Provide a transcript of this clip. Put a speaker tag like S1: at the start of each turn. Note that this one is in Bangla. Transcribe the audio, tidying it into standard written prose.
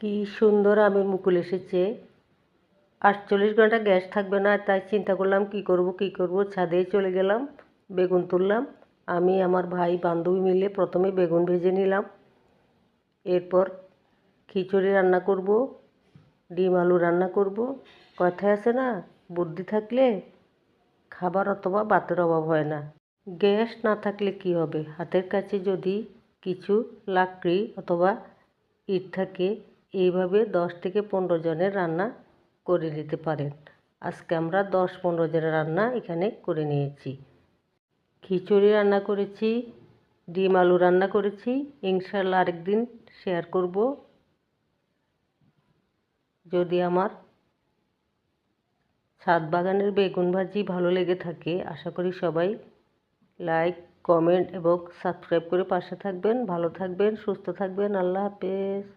S1: কি সুন্দর আমের মুকুল এসেছে। 48 ঘন্টা গ্যাস থাকবে না, তাই চিন্তা করলাম কি করব, ছাদেই চলে গেলাম। বেগুন তুললাম। আমি আমার ভাই বান্ধবী মিলে প্রথমে বেগুন ভেজে নিলাম। এরপর খিচুড়ি রান্না করব, ডিম আলু রান্না করব। কথায় আছে না, বুদ্ধি থাকলে খাবার অথবা ভাতের অভাব হয় না। গ্যাস না থাকলে কি হবে, হাতের কাছে যদি কিছু লাকড়ি অথবা ইট থাকে, এইভাবে 10 থেকে 15 জনের রান্না করে নিতে পারেন। আজকে আমরা 10-15 জনের রান্না এখানে করে নিয়েছি। খিচুড়ি রান্না করেছি, ডিম আলু রান্না করেছি। ইনশাল্লাহ আরেকদিন শেয়ার করব। যদি আমার ছাদ বাগানের বেগুন ভাজি ভালো লেগে থাকে, আশা করি সবাই লাইক, কমেন্ট এবং সাবস্ক্রাইব করে পাশে থাকবেন। ভালো থাকবেন, সুস্থ থাকবেন। আল্লাহ হাফেজ।